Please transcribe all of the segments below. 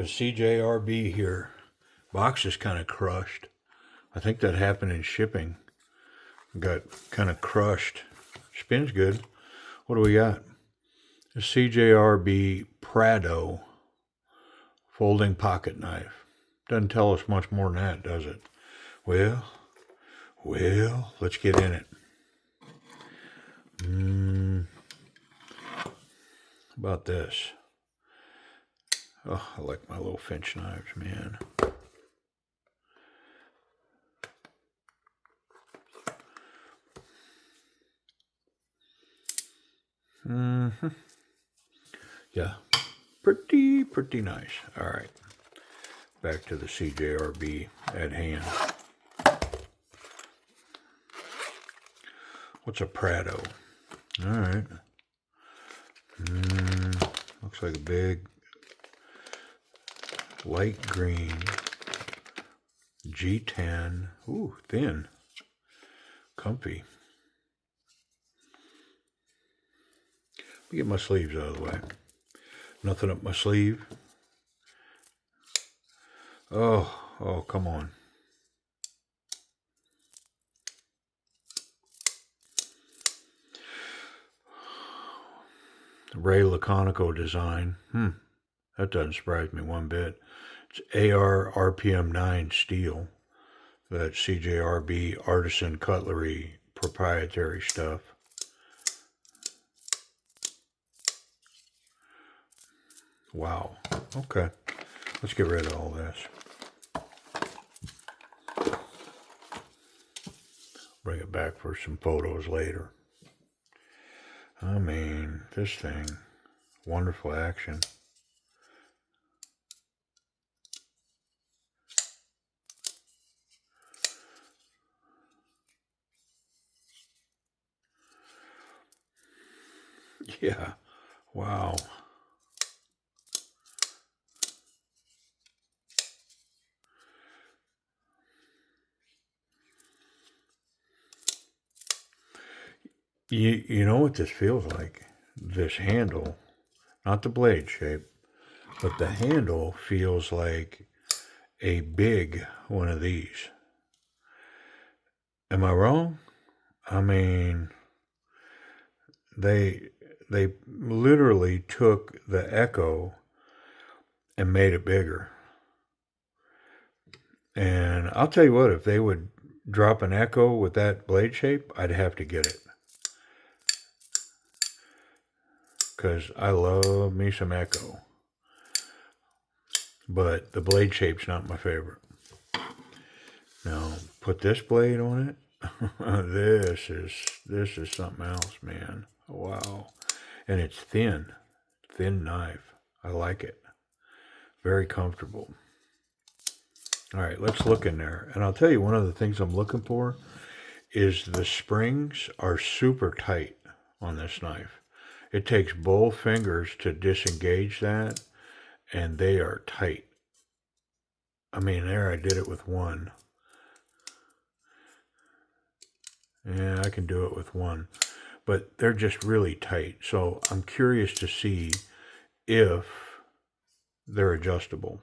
Got a CJRB here. Box is kind of crushed. I think that happened in shipping. Got kind of crushed. Spins good. What do we got? A CJRB Prado folding pocket knife. Doesn't tell us much more than that, does it? Well, let's get in it. How about this? Oh, I like my little Finch knives, man. Yeah, pretty nice. All right, back to the CJRB at hand. What's a Prado? All right. Looks like a big light green G10. Ooh, thin, comfy. Let me get my sleeves out of the way. Nothing up my sleeve. Oh, come on. Ray Laconico design. That doesn't surprise me one bit. It's AR RPM 9 steel. That CJRB artisan cutlery proprietary stuff. Wow. Okay. Let's get rid of all this. Bring it back for some photos later. I mean, this thing, wonderful action. Yeah, wow. You know what this feels like? This handle, not the blade shape, but the handle feels like a big one of these. Am I wrong? I mean, they literally took the Echo and made it bigger. And I'll tell you what, if they would drop an Echo with that blade shape, I'd have to get it. Because I love me some Echo. But the blade shape's not my favorite. Now, put this blade on it. This is something else, man. Wow. And it's thin knife. I like it. Very comfortable. All right, let's look in there. And I'll tell you, one of the things I'm looking for is the springs are super tight on this knife. It takes both fingers to disengage that, and they are tight. I mean, there I did it with one. Yeah, I can do it with one. But they're just really tight. So I'm curious to see if they're adjustable.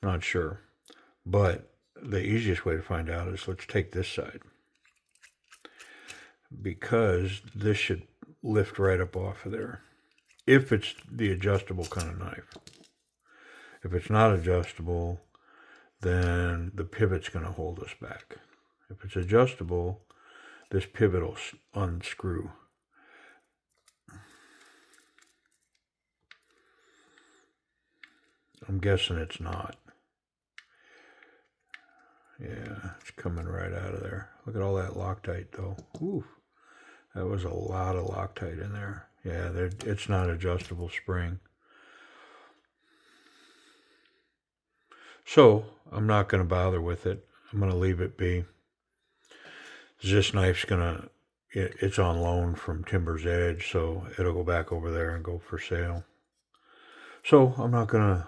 Not sure. But the easiest way to find out is let's take this side. Because this should lift right up off of there. If it's the adjustable kind of knife. If it's not adjustable, then the pivot's going to hold us back. If it's adjustable, this pivot will unscrew. I'm guessing it's not. Yeah, it's coming right out of there. Look at all that Loctite though. Ooh, that was a lot of Loctite in there. Yeah, it's not adjustable spring. So I'm not going to bother with it. I'm going to leave it be. This knife's it's on loan from Timber's Edge, so it'll go back over there and go for sale. So I'm not going to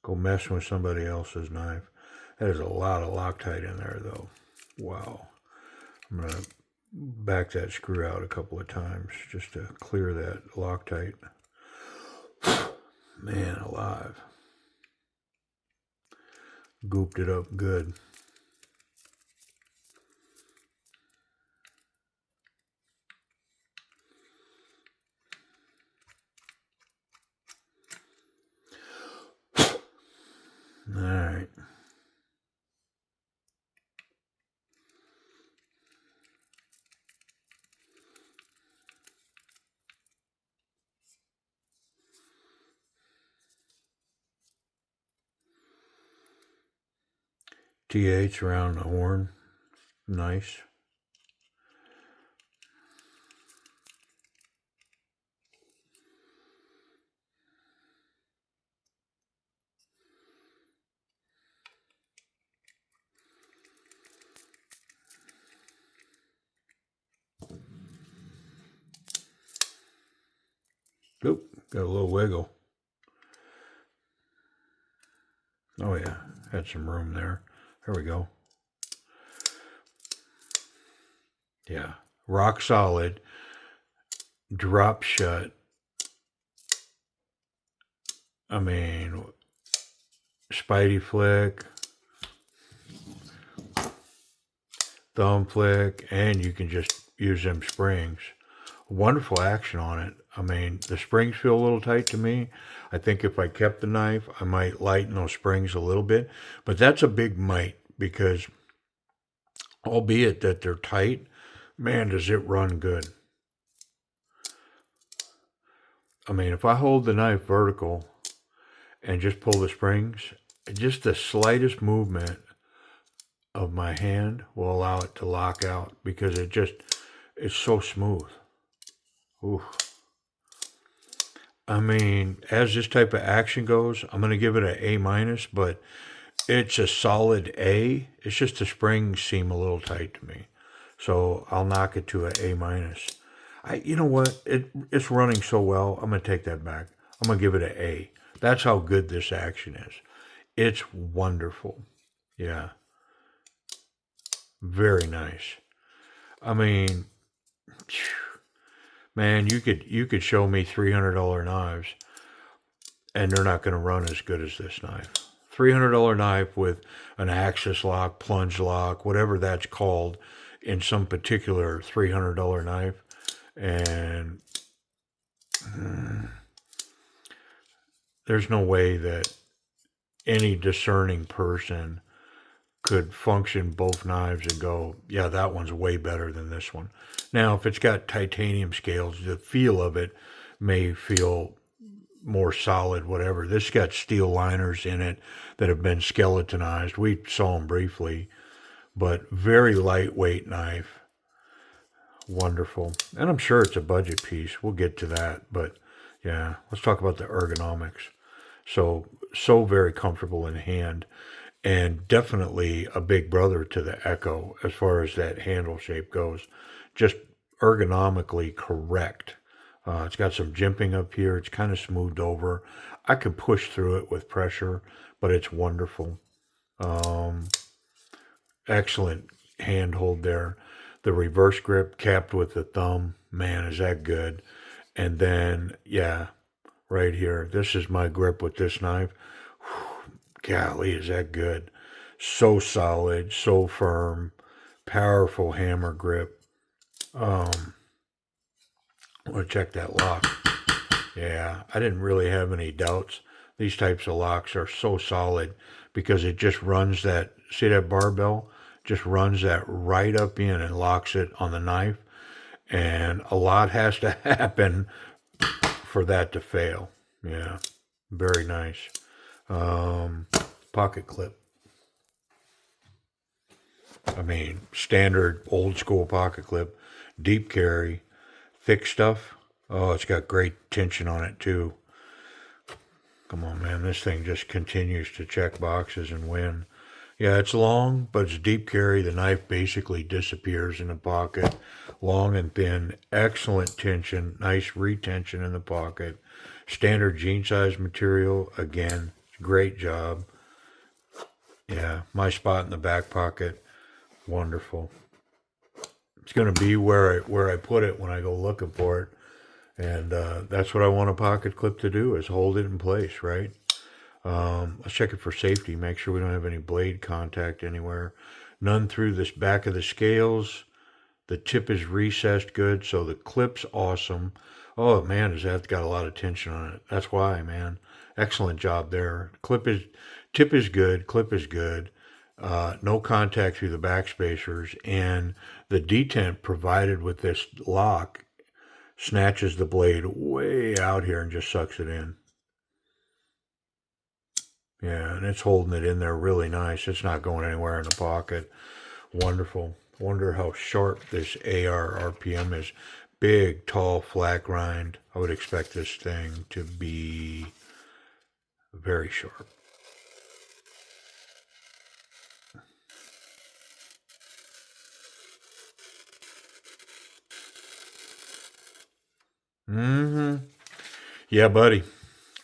go messing with somebody else's knife. There's a lot of Loctite in there, though. Wow. I'm going to back that screw out a couple of times just to clear that Loctite. Man alive. Gooped it up good. All right. TH around the horn. Nice. Oop, got a little wiggle. Oh yeah, had some room there. There we go. Yeah, rock solid, drop shut. I mean, Spidey flick, thumb flick, and you can just use them springs. Wonderful action on it. I mean, the springs feel a little tight to me. I think if I kept the knife, I might lighten those springs a little bit. But that's a big might because, albeit that they're tight, man, does it run good. I mean, if I hold the knife vertical and just pull the springs, just the slightest movement of my hand will allow it to lock out because it's so smooth. Ooh. I mean, as this type of action goes, I'm going to give it an A minus, but it's a solid A. It's just the springs seem a little tight to me. So I'll knock it to an A minus. You know what? It's running so well. I'm going to take that back. I'm going to give it an A. That's how good this action is. It's wonderful. Yeah. Very nice. I mean, man, you could show me $300 knives and they're not going to run as good as this knife. $300 knife with an axis lock, plunge lock, whatever that's called in some particular $300 knife. And there's no way that any discerning person could function both knives and go, yeah, that one's way better than this one. Now, if it's got titanium scales, the feel of it may feel more solid, whatever. This got steel liners in it that have been skeletonized. We saw them briefly, but very lightweight knife. Wonderful. And I'm sure it's a budget piece. We'll get to that. But yeah, let's talk about the ergonomics. So very comfortable in hand and definitely a big brother to the Echo as far as that handle shape goes. Just ergonomically correct. It's got some jimping up here. It's kind of smoothed over. I can push through it with pressure, but it's wonderful. Excellent handhold there. The reverse grip capped with the thumb. Man, is that good. And then, yeah, right here. This is my grip with this knife. Whew, golly, is that good. So solid, so firm, powerful hammer grip. I want to check that lock. Yeah, I didn't really have any doubts. These types of locks are so solid because it just runs that, see that barbell? Just runs that right up in and locks it on the knife. And a lot has to happen for that to fail. Yeah, very nice. Pocket clip. I mean, standard old school pocket clip, deep carry, thick stuff. Oh, it's got great tension on it too. Come on, man. This thing just continues to check boxes and win. Yeah, it's long, but it's deep carry. The knife basically disappears in the pocket. Long and thin. Excellent tension. Nice retention in the pocket. Standard jean size material. Again, great job. Yeah, my spot in the back pocket. Wonderful. It's going to be where I put it when I go looking for it. And that's what I want a pocket clip to do, is hold it in place, right? Let's check it for safety. Make sure we don't have any blade contact anywhere. None through this back of the scales. The tip is recessed good, so the clip's awesome. Oh man, has that got a lot of tension on it. That's why, man. Excellent job there. Tip is good, clip is good. No contact through the back spacers, and the detent provided with this lock snatches the blade way out here and just sucks it in. Yeah, and it's holding it in there really nice. It's not going anywhere in the pocket. Wonderful. Wonder how sharp this AR RPM is. Big, tall, flat grind. I would expect this thing to be very sharp. Yeah, buddy.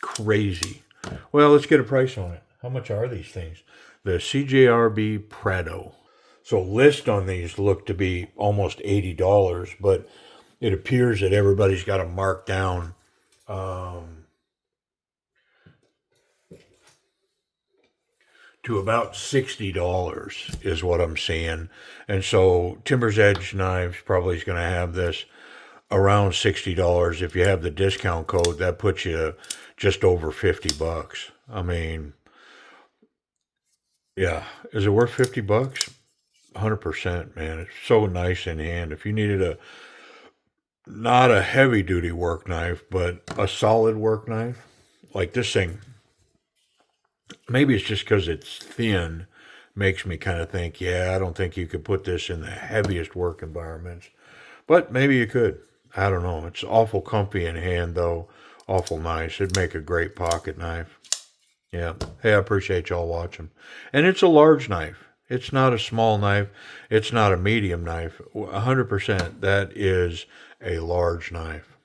Crazy. Well, let's get a price on it. How much are these things? The CJRB Prado. So list on these look to be almost $80, but it appears that everybody's got them marked down to about $60 is what I'm seeing. And so Timber's Edge Knives probably is going to have this around $60. If you have the discount code, that puts you just over $50. I mean, yeah, is it worth $50? 100%, man. It's so nice in hand. If you needed a not a heavy duty work knife, but a solid work knife, like this thing, maybe it's just because it's thin, makes me kind of think, yeah, I don't think you could put this in the heaviest work environments, but maybe you could. I don't know. It's awful comfy in hand, though. Awful nice. It'd make a great pocket knife. Yeah. Hey, I appreciate y'all watching. And it's a large knife. It's not a small knife. It's not a medium knife. 100%, that is a large knife.